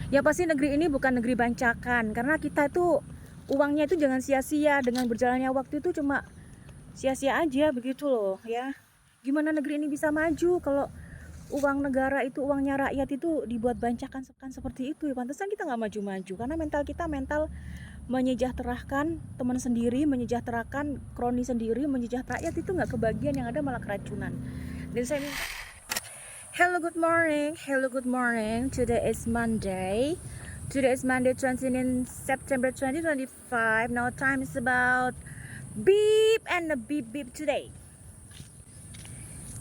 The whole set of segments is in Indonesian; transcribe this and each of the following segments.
Ya pasti negeri ini bukan negeri bancakan, karena kita itu uangnya itu jangan sia-sia. Dengan berjalannya waktu itu cuma sia-sia aja begitu loh ya. Gimana negeri ini bisa maju kalau uang negara itu, uangnya rakyat itu dibuat bancakan seperti itu? Ya pantesan kita nggak maju-maju, karena mental kita mental menyejahterakan teman sendiri, menyejahterakan kroni sendiri, menyejahterakan rakyat itu nggak kebagian, yang ada malah keracunan. Dan saya hello, good morning. Hello, good morning. Today is Monday. Today is Monday, 29 September 2025. Now time is about beep and a beep beep today.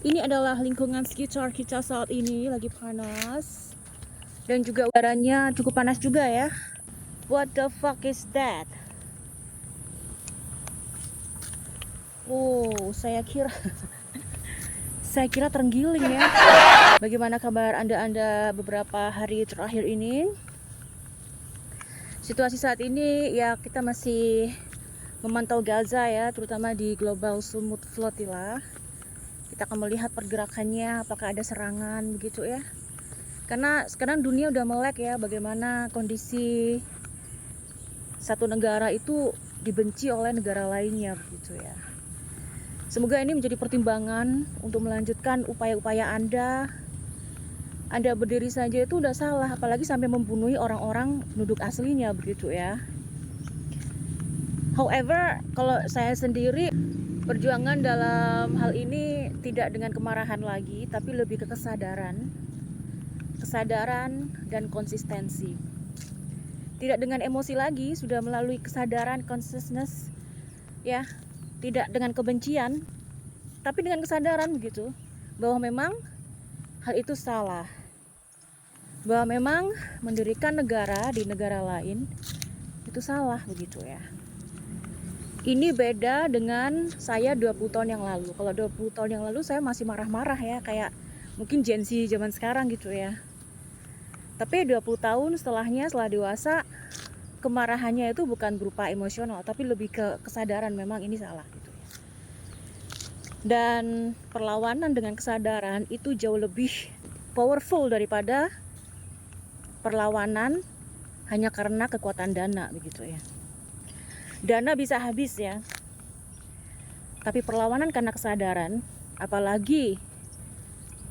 Ini adalah lingkungan sekitar kita saat ini, lagi panas. Dan juga udaranya cukup panas juga ya. What the fuck is that? Oh, saya kira terenggiling ya. Bagaimana kabar Anda beberapa hari terakhir ini? Situasi saat ini ya, kita masih memantau Gaza ya, terutama di Global Sumut Flotilla. Kita akan melihat pergerakannya, apakah ada serangan begitu ya. Karena sekarang dunia udah melek ya, bagaimana kondisi satu negara itu dibenci oleh negara lainnya begitu ya. Semoga ini menjadi pertimbangan untuk melanjutkan upaya-upaya Anda. Anda berdiri saja itu udah salah, apalagi sampai membunuh orang-orang penduduk aslinya begitu ya. However, kalau saya sendiri, perjuangan dalam hal ini tidak dengan kemarahan lagi, tapi lebih ke kesadaran dan konsistensi. Tidak dengan emosi lagi, sudah melalui kesadaran, consciousness ya. Tidak dengan kebencian, tapi dengan kesadaran begitu, bahwa memang hal itu salah, bahwa memang mendirikan negara di negara lain itu salah begitu ya. Ini beda dengan saya 20 tahun yang lalu. Kalau 20 tahun yang lalu saya masih marah-marah ya, kayak mungkin Gen Z zaman sekarang gitu ya. Tapi 20 tahun setelahnya, setelah dewasa, kemarahannya itu bukan berupa emosional, tapi lebih ke kesadaran memang ini salah gitu ya. Dan perlawanan dengan kesadaran itu jauh lebih powerful daripada perlawanan hanya karena kekuatan dana begitu ya. Dana bisa habis ya, tapi perlawanan karena kesadaran, apalagi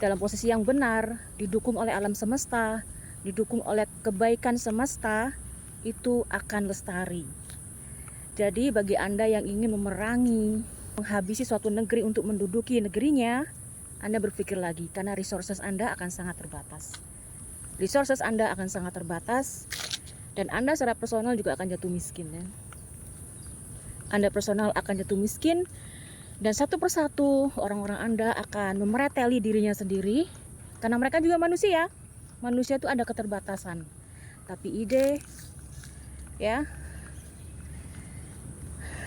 dalam posisi yang benar, didukung oleh alam semesta, didukung oleh kebaikan semesta, itu akan lestari. Jadi bagi Anda yang ingin memerangi, menghabisi suatu negeri untuk menduduki negerinya, Anda berpikir lagi, karena resources Anda akan sangat terbatas. Resources Anda akan sangat terbatas, dan Anda secara personal juga akan jatuh miskin ya. Anda personal akan jatuh miskin, dan satu persatu orang-orang Anda akan memereteli dirinya sendiri, karena mereka juga manusia. Manusia itu ada keterbatasan, tapi ide ya,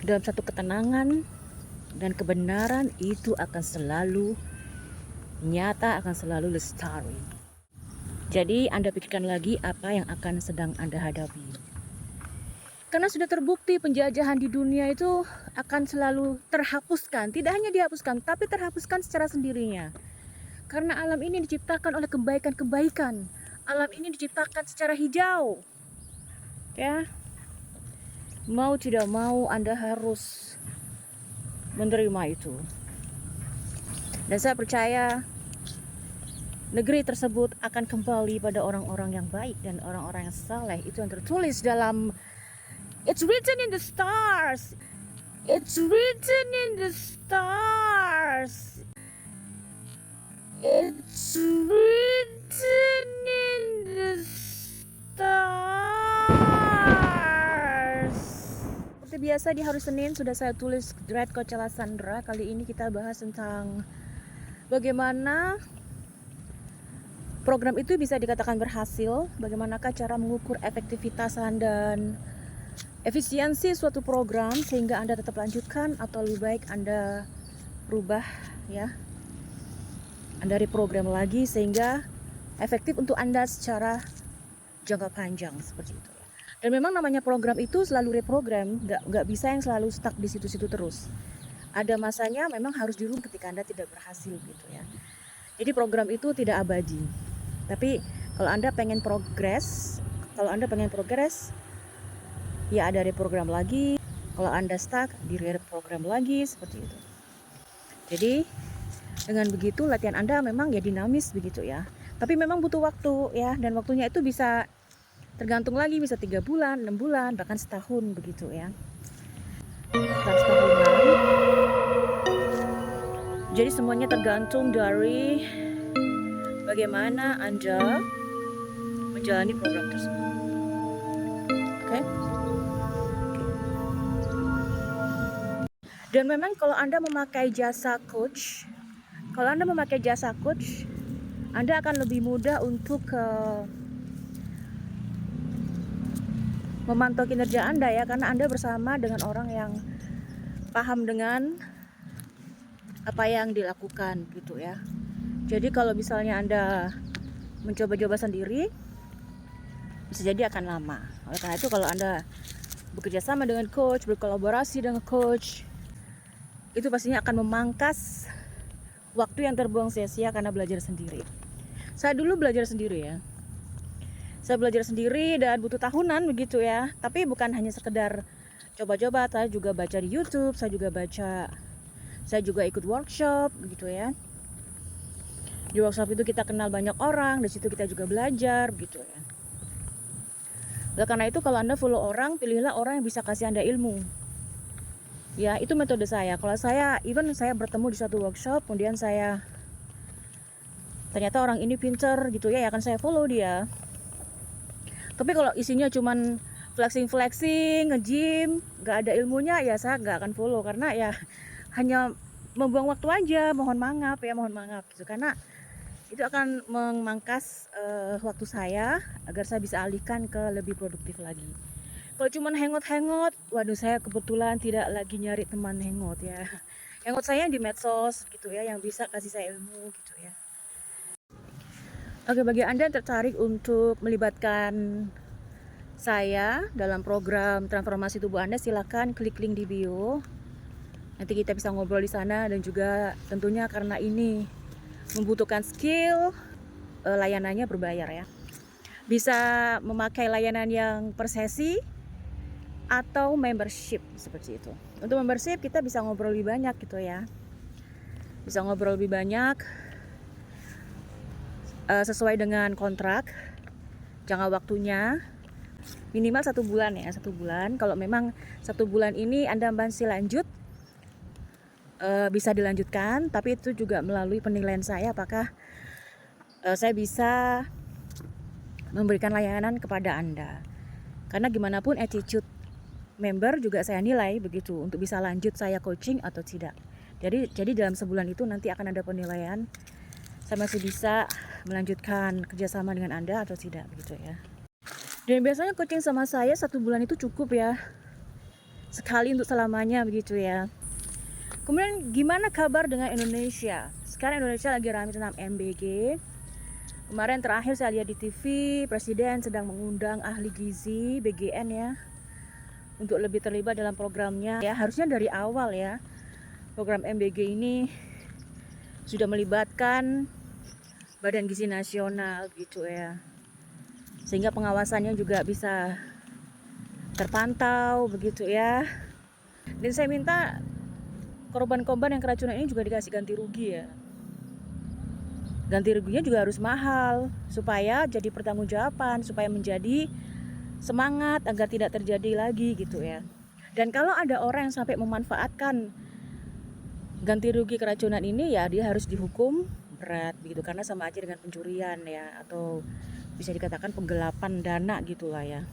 dalam satu ketenangan dan kebenaran itu akan selalu nyata, akan selalu lestari. Jadi Anda pikirkan lagi apa yang akan sedang Anda hadapi. Karena sudah terbukti penjajahan di dunia itu akan selalu terhapuskan. Tidak hanya dihapuskan, tapi terhapuskan secara sendirinya. Karena alam ini diciptakan oleh kebaikan-kebaikan. Alam ini diciptakan secara hijau. Ya. Mau tidak mau Anda harus menerima itu. Dan saya percaya negeri tersebut akan kembali pada orang-orang yang baik dan orang-orang yang saleh. Itu yang tertulis dalam It's written in the stars. It's written in the stars. It's written in the stars. Seperti biasa di hari Senin sudah saya tulis Dread Coachella Sandra. Kali ini kita bahas tentang bagaimana program itu bisa dikatakan berhasil, bagaimanakah cara mengukur efektivitas dan efisiensi suatu program sehingga Anda tetap lanjutkan, atau lebih baik Anda rubah ya, Anda reprogram lagi sehingga efektif untuk Anda secara jangka panjang seperti itu. Dan memang namanya program itu selalu reprogram, nggak bisa yang selalu stuck di situ-situ terus. Ada masanya memang harus dirubah ketika Anda tidak berhasil gitu ya. Jadi program itu tidak abadi. Tapi kalau Anda pengen progres, Kalau Anda pengen progres, ya ada reprogram lagi. Kalau Anda stuck, di reprogram lagi, seperti itu. Jadi dengan begitu latihan Anda memang ya dinamis begitu ya. Tapi memang butuh waktu ya, dan waktunya itu bisa tergantung lagi, bisa 3 bulan, 6 bulan, bahkan setahun begitu ya. Setahunan. Jadi semuanya tergantung dari bagaimana Anda menjalani program tersebut. Oke? Dan memang kalau Anda memakai jasa coach, Anda akan lebih mudah untuk memantau kinerja Anda ya, karena Anda bersama dengan orang yang paham dengan apa yang dilakukan gitu ya. Jadi kalau misalnya Anda mencoba-coba sendiri, bisa jadi akan lama. Oleh karena itu kalau Anda bekerja sama dengan coach, berkolaborasi dengan coach, itu pastinya akan memangkas waktu yang terbuang sia-sia karena belajar sendiri. Saya dulu belajar sendiri ya. Saya belajar sendiri dan butuh tahunan begitu ya. Tapi bukan hanya sekedar coba-coba, saya juga baca di YouTube, saya juga ikut workshop begitu ya. Di workshop itu kita kenal banyak orang, di situ kita juga belajar begitu ya. Oleh karena itu kalau Anda follow orang, pilihlah orang yang bisa kasih Anda ilmu. Ya, itu metode saya. Kalau saya bertemu di suatu workshop, kemudian ternyata orang ini pinter gitu ya, akan saya follow dia. Tapi kalau isinya cuman flexing, nge-gym, gak ada ilmunya, ya saya gak akan follow. Karena ya hanya membuang waktu aja, mohon maaf gitu. Karena itu akan memangkas waktu saya agar saya bisa alihkan ke lebih produktif lagi. Kalau cuman hangout, waduh saya kebetulan tidak lagi nyari teman hangout ya. Hangout saya di medsos gitu ya, yang bisa kasih saya ilmu gitu ya. Oke, bagi Anda yang tertarik untuk melibatkan saya dalam program transformasi tubuh Anda, silakan klik link di bio. Nanti kita bisa ngobrol di sana, dan juga tentunya karena ini membutuhkan skill, layanannya berbayar ya. Bisa memakai layanan yang per sesi atau membership seperti itu. Untuk membership kita bisa ngobrol lebih banyak gitu ya. Bisa ngobrol lebih banyak sesuai dengan kontrak, jangka waktunya minimal 1 bulan ya, 1 bulan. Kalau memang 1 bulan ini Anda masih lanjut, bisa dilanjutkan, tapi itu juga melalui penilaian saya apakah saya bisa memberikan layanan kepada Anda. Karena gimana pun attitude member juga saya nilai begitu untuk bisa lanjut saya coaching atau tidak. Jadi dalam sebulan itu nanti akan ada penilaian saya masih bisa melanjutkan kerjasama dengan Anda atau tidak begitu ya. Dan biasanya coaching sama saya 1 bulan itu cukup ya, sekali untuk selamanya begitu ya. Kemudian gimana kabar dengan Indonesia? Sekarang Indonesia lagi ramai tentang MBG. Kemarin terakhir saya lihat di TV, Presiden sedang mengundang ahli gizi BGN ya, untuk lebih terlibat dalam programnya ya. Harusnya dari awal ya, program MBG ini sudah melibatkan Badan Gizi Nasional gitu ya, sehingga pengawasannya juga bisa terpantau begitu ya. Dan saya minta korban-korban yang keracunan ini juga dikasih ganti rugi ya. Ganti ruginya juga harus mahal supaya jadi pertanggungjawaban, supaya menjadi semangat agar tidak terjadi lagi gitu ya. Dan kalau ada orang yang sampai memanfaatkan ganti rugi keracunan ini, ya dia harus dihukum berat begitu, karena sama aja dengan pencurian ya, atau bisa dikatakan penggelapan dana gitulah ya.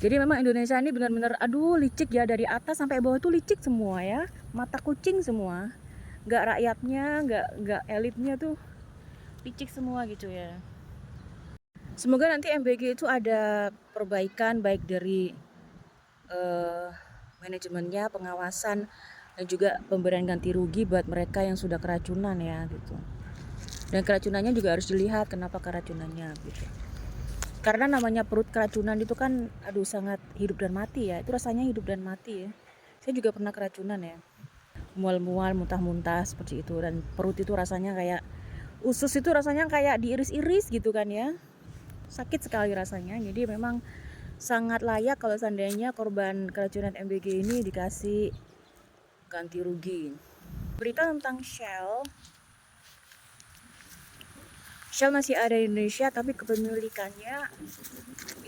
Jadi memang Indonesia ini benar-benar licik ya, dari atas sampai bawah itu licik semua ya, mata kucing semua, nggak rakyatnya, nggak elitnya tuh, licik semua gitu ya. Semoga nanti MBG itu ada perbaikan baik dari manajemennya, pengawasan, dan juga pemberian ganti rugi buat mereka yang sudah keracunan ya gitu. Dan keracunannya juga harus dilihat kenapa keracunannya gitu. Karena namanya perut keracunan itu kan sangat hidup dan mati ya. Itu rasanya hidup dan mati ya. Saya juga pernah keracunan ya. Mual-mual, muntah-muntah seperti itu, dan perut itu rasanya kayak usus itu rasanya kayak diiris-iris gitu kan ya. sakit sekali rasanya. Jadi memang sangat layak kalau seandainya korban keracunan MBG ini dikasih ganti rugi. Berita tentang Shell masih ada di Indonesia, tapi kepemilikannya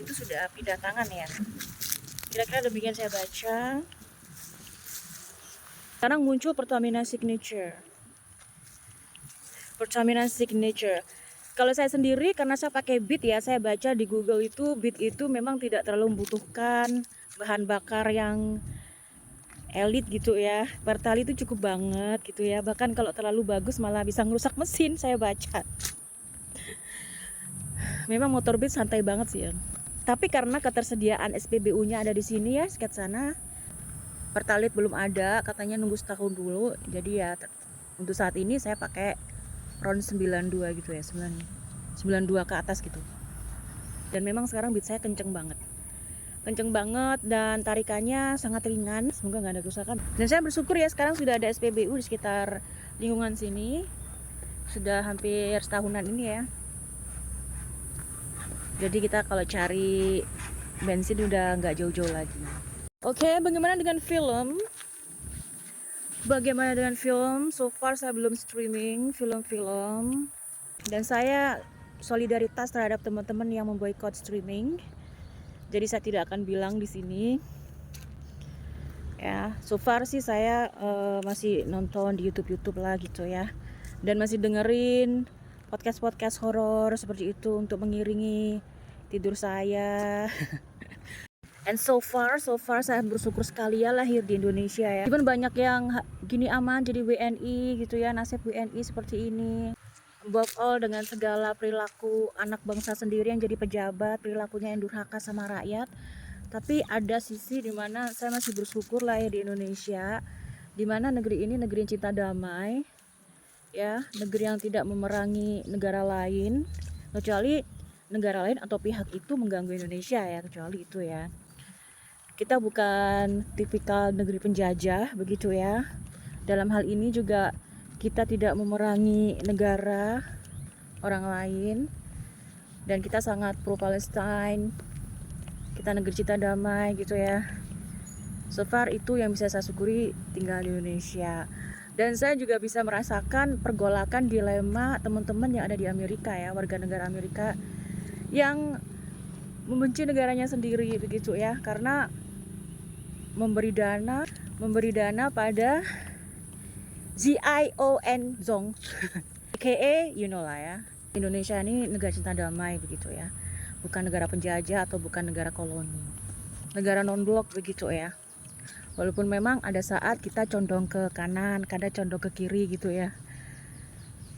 itu sudah pindah tangan ya. Kira-kira demikian saya baca. Sekarang muncul Pertamina Signature. Kalau saya sendiri, karena saya pakai Bit ya, saya baca di Google itu Bit itu memang tidak terlalu membutuhkan bahan bakar yang elit gitu ya. Pertalite itu cukup banget gitu ya. Bahkan kalau terlalu bagus malah bisa ngerusak mesin, saya baca. Memang motor Bit santai banget sih ya. Tapi karena ketersediaan SPBU-nya ada di sini ya, sekitar sana. Pertalite belum ada, katanya nunggu setahun dulu. Jadi ya untuk saat ini saya pakai RON 92 gitu ya, 92 ke atas gitu. Dan memang sekarang Bit saya kenceng banget dan tarikannya sangat ringan, semoga nggak ada kerusakan. Dan saya bersyukur ya sekarang sudah ada SPBU di sekitar lingkungan sini, sudah hampir setahunan ini ya. Jadi kita kalau cari bensin udah nggak jauh-jauh lagi. Oke, bagaimana dengan film? So far saya belum streaming film-film. Dan saya solidaritas terhadap teman-teman yang memboikot streaming. Jadi saya tidak akan bilang di sini. Ya, so far sih saya masih nonton di YouTube lah gitu ya. Dan masih dengerin podcast horor seperti itu untuk mengiringi tidur saya. And so far saya bersyukur sekali ya lahir di Indonesia ya. Even banyak yang gini aman jadi WNI gitu ya, nasib WNI seperti ini. Above all dengan segala perilaku anak bangsa sendiri yang jadi pejabat, perilakunya yang durhaka sama rakyat. Tapi ada sisi dimana saya masih bersyukur lahir di Indonesia, dimana negeri ini negeri yang cinta damai, ya, negeri yang tidak memerangi negara lain, kecuali negara lain atau pihak itu mengganggu Indonesia ya, kecuali itu ya. Kita bukan tipikal negeri penjajah begitu ya. Dalam hal ini juga kita tidak memerangi negara orang lain, dan kita sangat pro Palestine. Kita negeri cinta damai gitu ya. So far itu yang bisa saya syukuri tinggal di Indonesia. Dan saya juga bisa merasakan pergolakan dilema teman-teman yang ada di Amerika ya, warga negara Amerika yang membenci negaranya sendiri begitu ya, karena memberi dana pada Zion Zong aka you know lah ya. Indonesia ini negara cinta damai begitu ya, bukan negara penjajah atau bukan negara koloni, negara non-blok begitu ya. Walaupun memang ada saat kita condong ke kanan, kadang condong ke kiri gitu ya.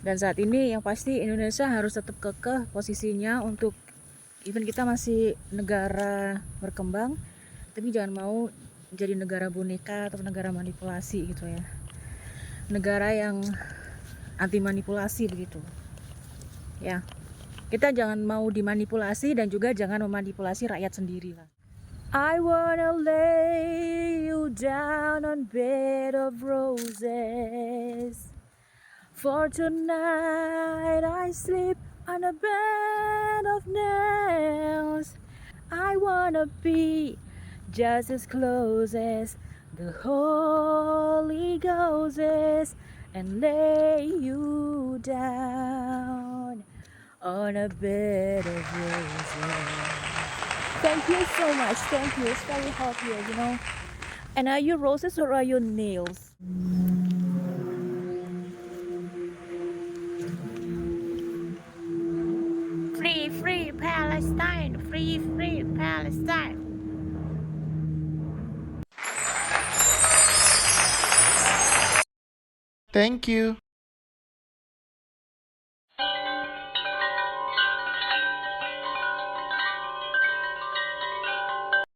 Dan saat ini yang pasti Indonesia harus tetap kekeh posisinya untuk, even kita masih negara berkembang, tapi jangan mau jadi negara boneka atau negara manipulasi gitu ya. Negara yang anti manipulasi begitu. Ya. Kita jangan mau dimanipulasi dan juga jangan memanipulasi rakyat sendiri lah. I wanna lay you down on bed of roses. For tonight I sleep on a bed of nails. I wanna be just as close as the Holy Ghost is, and lay you down on a bed of roses. Thank you so much. Thank you. It's very hot here, you know. And are you roses or are you nails? Free Palestine. Free Palestine. Thank you.